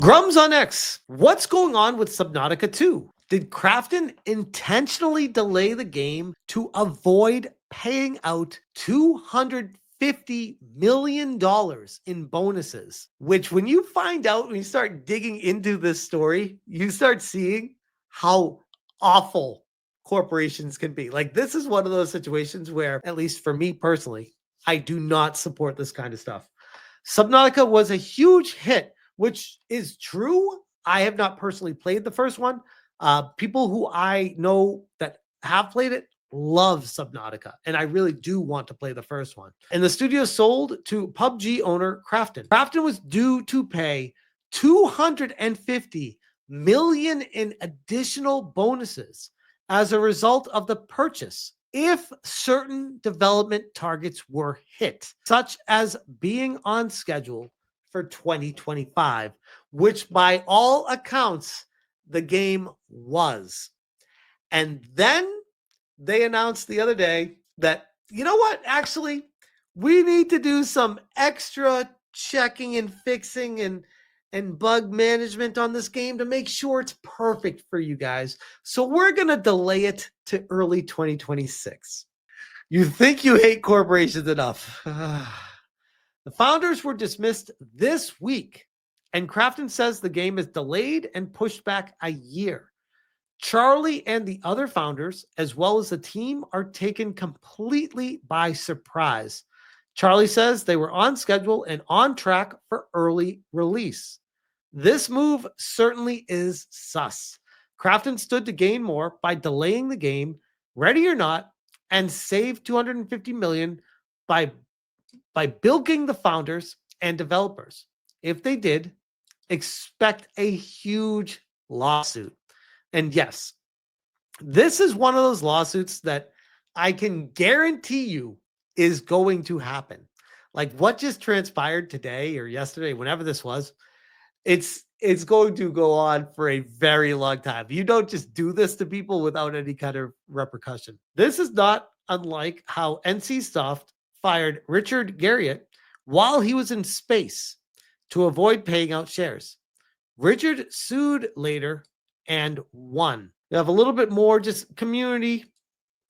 Grums on X. What's going on with Subnautica 2? Did Krafton intentionally delay the game to avoid paying out $250 million in bonuses? Which, when you find out, when you start digging into this story, you start seeing how awful corporations can be. Like, this is one of those situations where, at least for me personally, I do not support this kind of stuff. Subnautica was a huge hit, which is true. I have not personally played the first one. People who I know that have played it love Subnautica, and I really do want to play the first one. And the studio sold to PUBG owner Krafton. Krafton was due to pay $250 million in additional bonuses as a result of the purchase if certain development targets were hit, such as being on schedule for 2025, which by all accounts, the game was. And then they announced the other day that, you know what, actually, we need to do some extra checking and fixing and bug management on this game to make sure it's perfect for you guys. So we're going to delay it to early 2026. You think you hate corporations enough. The founders were dismissed this week, and Krafton says the game is delayed and pushed back a year. Charlie and the other founders, as well as the team, are taken completely by surprise. Charlie says they were on schedule and on track for early release. This move certainly is sus. Krafton stood to gain more by delaying the game, ready or not, and save $250 million by bilking the founders and developers. If they did, expect a huge lawsuit. And yes, this is one of those lawsuits that I can guarantee you is going to happen. Like what just transpired today or yesterday, whenever this was, it's going to go on for a very long time. You don't just do this to people without any kind of repercussion. This is not unlike how NC Soft fired Richard Garriott while he was in space to avoid paying out shares. Richard sued later and won. We have a little bit more just community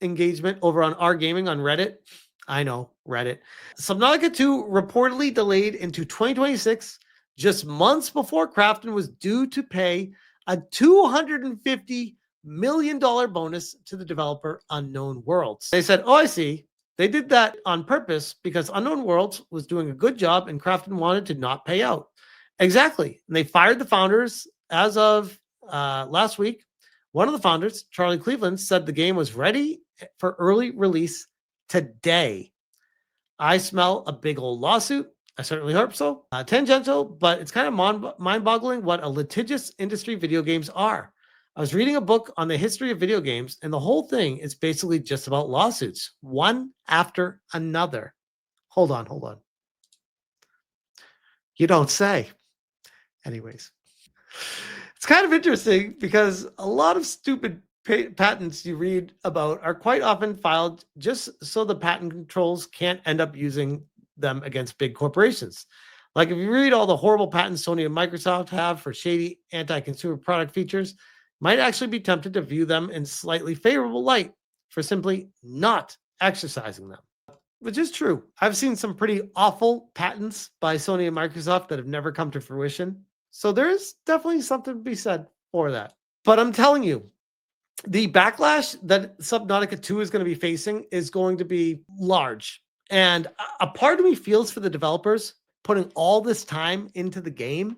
engagement over on our gaming on Reddit. I know, Reddit. Subnautica 2 reportedly delayed into 2026, just months before Krafton was due to pay a $250 million bonus to the developer Unknown Worlds. They said, oh, I see. They did that on purpose because Unknown Worlds was doing a good job and Krafton wanted to not pay out. Exactly. And they fired the founders as of last week. One of the founders, Charlie Cleveland, said the game was ready for early release today. I smell a big old lawsuit. I certainly hope so. Tangential, but it's kind of mind-boggling what a litigious industry video games are. I was reading a book on the history of video games, and the whole thing is basically just about lawsuits, one after another. Hold on. You don't say. Anyways, it's kind of interesting because a lot of stupid patents you read about are quite often filed just so the patent controls can't end up using them against big corporations. Like if you read all the horrible patents Sony and Microsoft have for shady anti-consumer product features, might actually be tempted to view them in slightly favorable light for simply not exercising them, which is true. I've seen some pretty awful patents by Sony and Microsoft that have never come to fruition. So there is definitely something to be said for that. But I'm telling you, the backlash that Subnautica 2 is going to be facing is going to be large. And a part of me feels for the developers putting all this time into the game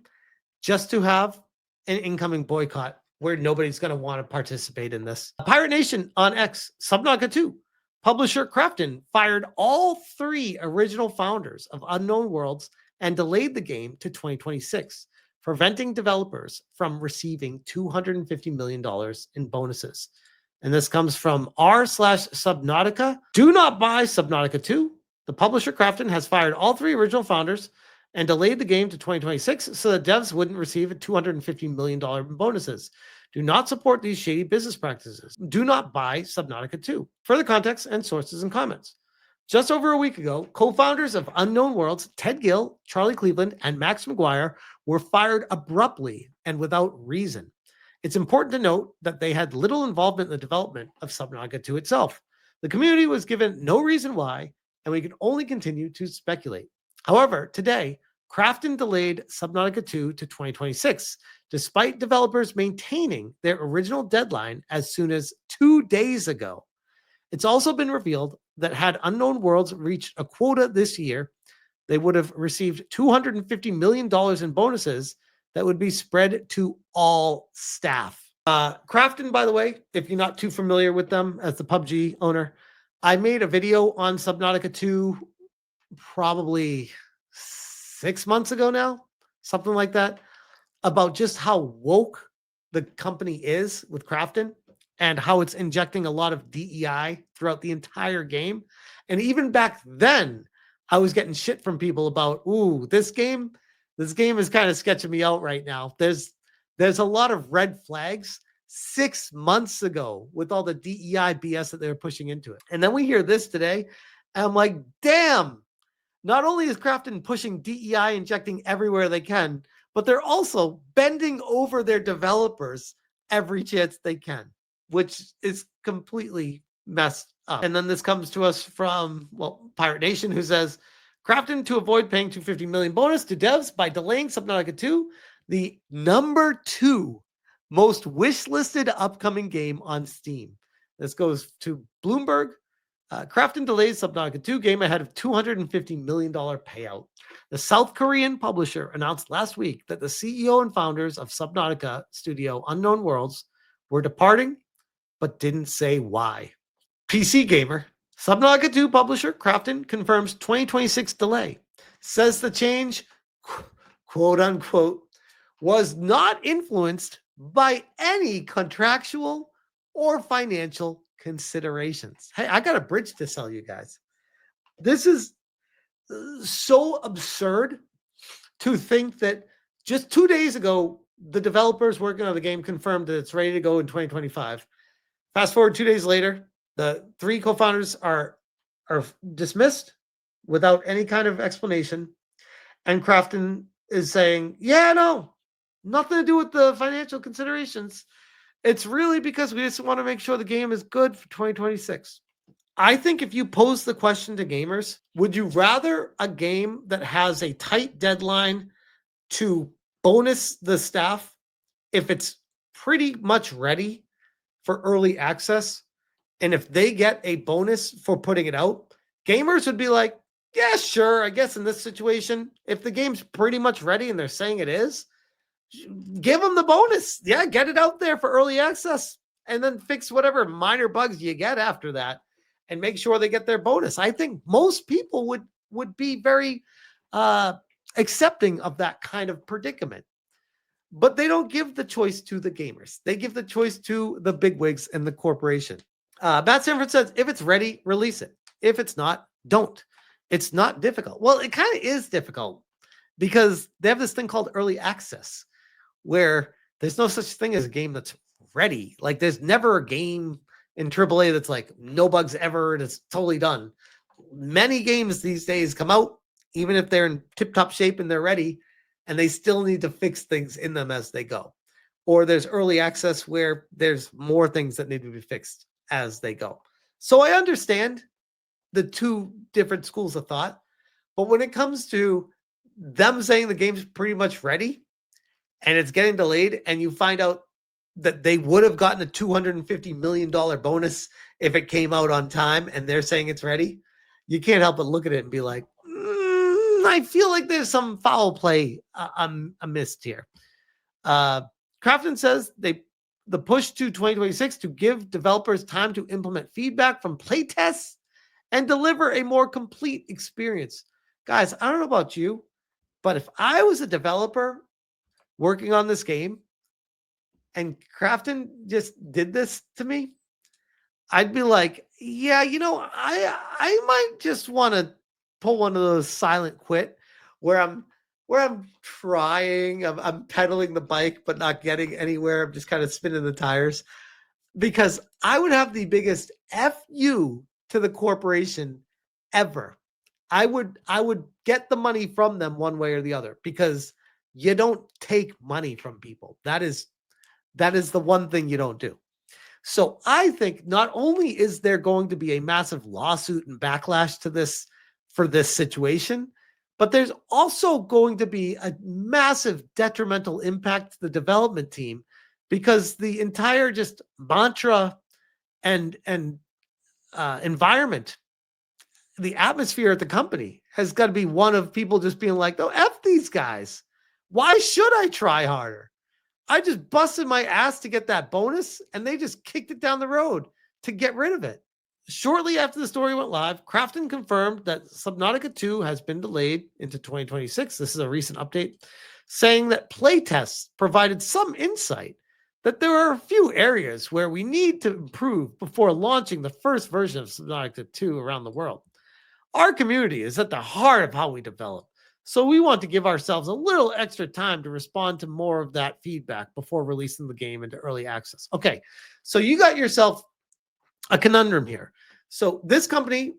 just to have an incoming boycott where nobody's going to want to participate in this. Pirate Nation on X, Subnautica 2. Publisher Krafton fired all 3 original founders of Unknown Worlds and delayed the game to 2026, preventing developers from receiving $250 million in bonuses. And this comes from r/Subnautica. Do not buy Subnautica 2. The publisher Krafton has fired all 3 original founders and delayed the game to 2026 so that devs wouldn't receive $250 million in bonuses. Do not support these shady business practices. Do not buy Subnautica 2. Further context and sources and comments. Just over a week ago, co-founders of Unknown Worlds, Ted Gill, Charlie Cleveland, and Max McGuire were fired abruptly and without reason. It's important to note that they had little involvement in the development of Subnautica 2 itself. The community was given no reason why, and we can only continue to speculate. However, today, Krafton delayed Subnautica 2 to 2026, despite developers maintaining their original deadline as soon as 2 days ago. It's also been revealed that had Unknown Worlds reached a quota this year, they would have received $250 million in bonuses that would be spread to all staff. Krafton, by the way, if you're not too familiar with them as the PUBG owner, I made a video on Subnautica 2 probably 6 months ago now, something like that, about just how woke the company is with Krafton and how it's injecting a lot of DEI throughout the entire game. And even back then, I was getting shit from people about, ooh, this game is kind of sketching me out right now. There's a lot of red flags 6 months ago with all the DEI BS that they were pushing into it. And then we hear this today, and I'm like, damn, not only is Krafton pushing DEI, injecting everywhere they can, but they're also bending over their developers every chance they can, which is completely messed up. And then this comes to us from, well, Pirate Nation, who says, Krafton to avoid paying $250 million bonus to devs by delaying Subnautica 2, the number 2 most wish-listed upcoming game on Steam. This goes to Bloomberg. Krafton delays Subnautica 2 game ahead of $250 million payout. The South Korean publisher announced last week that the CEO and founders of Subnautica studio Unknown Worlds were departing, but didn't say why. PC Gamer. Subnautica 2 publisher Krafton confirms 2026 delay. Says the change, quote unquote, was not influenced by any contractual or financial considerations. Hey, I got a bridge to sell you guys. This is so absurd to think that just 2 days ago, the developers working on the game confirmed that it's ready to go in 2025. Fast forward 2 days later, the 3 co-founders are dismissed without any kind of explanation. And Krafton is saying, yeah, no, nothing to do with the financial considerations. It's really because we just want to make sure the game is good for 2026. I think if you pose the question to gamers, would you rather a game that has a tight deadline to bonus the staff if it's pretty much ready for early access? And if they get a bonus for putting it out, gamers would be like, yeah, sure. I guess in this situation, if the game's pretty much ready and they're saying it is, give them the bonus. Yeah, get it out there for early access and then fix whatever minor bugs you get after that and make sure they get their bonus. I think most people would be very accepting of that kind of predicament. But they don't give the choice to the gamers. They give the choice to the bigwigs and the corporation. Bat Sanford says, if it's ready, release it. If it's not, don't. It's not difficult. Well, it kind of is difficult because they have this thing called early access where there's no such thing as a game that's ready. Like there's never a game in AAA that's like no bugs ever and it's totally done. Many games these days come out, even if they're in tip-top shape and they're ready, and they still need to fix things in them as they go. Or there's early access where there's more things that need to be fixed as they go. So I understand the 2 different schools of thought, but when it comes to them saying the game's pretty much ready and it's getting delayed and you find out that they would have gotten a $250 million bonus if it came out on time and they're saying it's ready, you can't help but look at it and be like, I feel like there's some foul play amiss here. Krafton says the push to 2026 to give developers time to implement feedback from playtests and deliver a more complete experience. Guys, I don't know about you, but if I was a developer working on this game and Krafton just did this to me, I'd be like, yeah, I might just want to pull one of those silent quit where I'm trying, I'm pedaling the bike, but not getting anywhere. I'm just kind of spinning the tires because I would have the biggest F you to the corporation ever, I would get the money from them one way or the other, because you don't take money from people. That is the one thing you don't do. So I think not only is there going to be a massive lawsuit and backlash to this for this situation, but there's also going to be a massive detrimental impact to the development team, because the entire just mantra and environment, the atmosphere at the company has got to be one of people just being like, "Oh, F these guys. Why should I try harder? I just busted my ass to get that bonus, and they just kicked it down the road to get rid of it." Shortly after the story went live, Krafton confirmed that Subnautica 2 has been delayed into 2026. This is a recent update, saying that playtests provided some insight that there are a few areas where we need to improve before launching the first version of Subnautica 2 around the world. Our community is at the heart of how we develop, so we want to give ourselves a little extra time to respond to more of that feedback before releasing the game into early access. Okay, so you got yourself a conundrum here. So this company,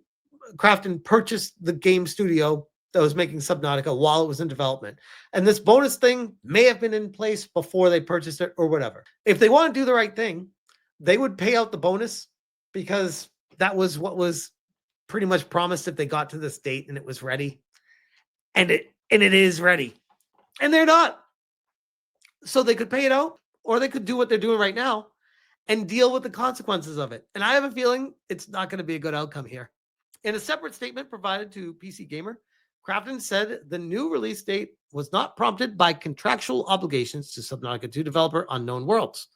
Krafton, purchased the game studio that was making Subnautica while it was in development. And this bonus thing may have been in place before they purchased it or whatever. If they want to do the right thing, they would pay out the bonus, because that was what was pretty much promised if they got to this date and it was ready. And it is ready. And they're not. So they could pay it out, or they could do what they're doing right now and deal with the consequences of it. And I have a feeling it's not going to be a good outcome here. In a separate statement provided to PC Gamer, Krafton said the new release date was not prompted by contractual obligations to Subnautica 2 developer Unknown Worlds.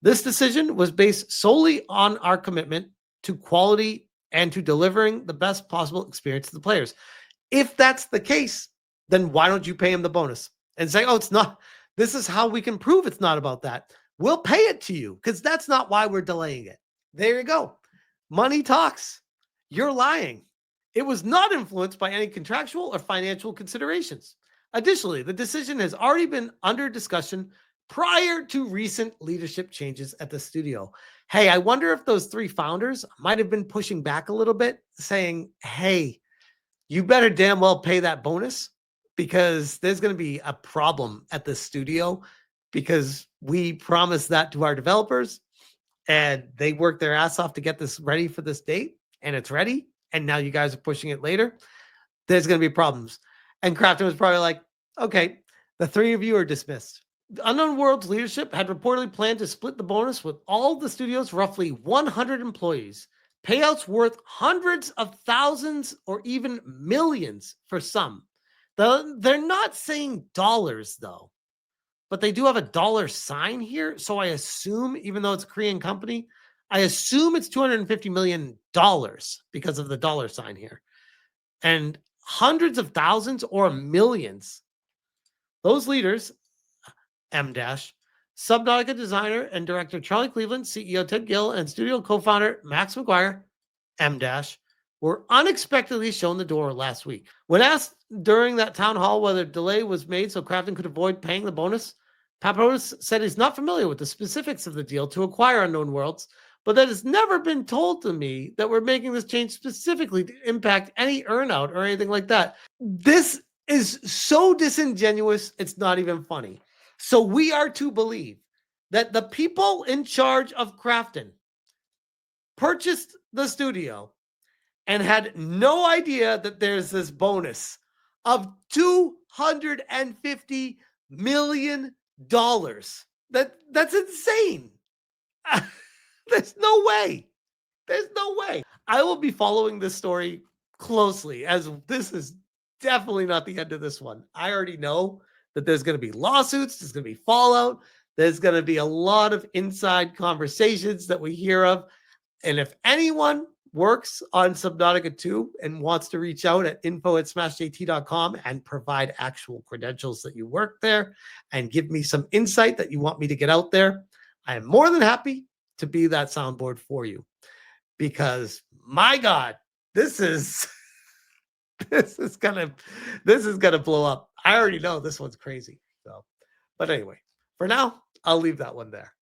This decision was based solely on our commitment to quality and to delivering the best possible experience to the players. If that's the case, then why don't you pay him the bonus and say, "Oh, it's not, this is how we can prove it's not about that. We'll pay it to you, because that's not why we're delaying it." There you go. Money talks. You're lying. It was not influenced by any contractual or financial considerations. Additionally, the decision has already been under discussion prior to recent leadership changes at the studio. Hey, I wonder if those three founders might have been pushing back a little bit, saying, "Hey, you better damn well pay that bonus, because there's going to be a problem at the studio, because we promised that to our developers and they worked their ass off to get this ready for this date, and it's ready. And now you guys are pushing it later. There's going to be problems." And Krafton was probably like, "Okay, the three of you are dismissed." The Unknown Worlds leadership had reportedly planned to split the bonus with all the studio's roughly 100 employees. Payouts worth hundreds of thousands or even millions for some. They're not saying dollars, though, but they do have a dollar sign here. So I assume, even though it's a Korean company, I assume it's $250 million because of the dollar sign here. And hundreds of thousands or millions. Those leaders, M dash, Subnautica designer and director Charlie Cleveland, CEO Ted Gill, and studio co-founder Max McGuire, M dash, were unexpectedly shown the door last week. When asked during that town hall whether delay was made so Krafton could avoid paying the bonus, Papadopoulos said he's not familiar with the specifics of the deal to acquire Unknown Worlds, but that it's never been told to me that we're making this change specifically to impact any earnout or anything like that. This is so disingenuous, it's not even funny. So we are to believe that the people in charge of Krafton purchased the studio and had no idea that there's this bonus of $250 million. That's insane. There's no way. There's no way. I will be following this story closely, as this is definitely not the end of this one. I already know that there's going to be lawsuits, there's going to be fallout, there's going to be a lot of inside conversations that we hear of. And if anyone works on Subnautica 2 and wants to reach out at info@smashjt.com and provide actual credentials that you work there and give me some insight that you want me to get out there, I am more than happy to be that soundboard for you. Because my God, this is gonna blow up. I already know this one's crazy. So, but anyway, for now, I'll leave that one there.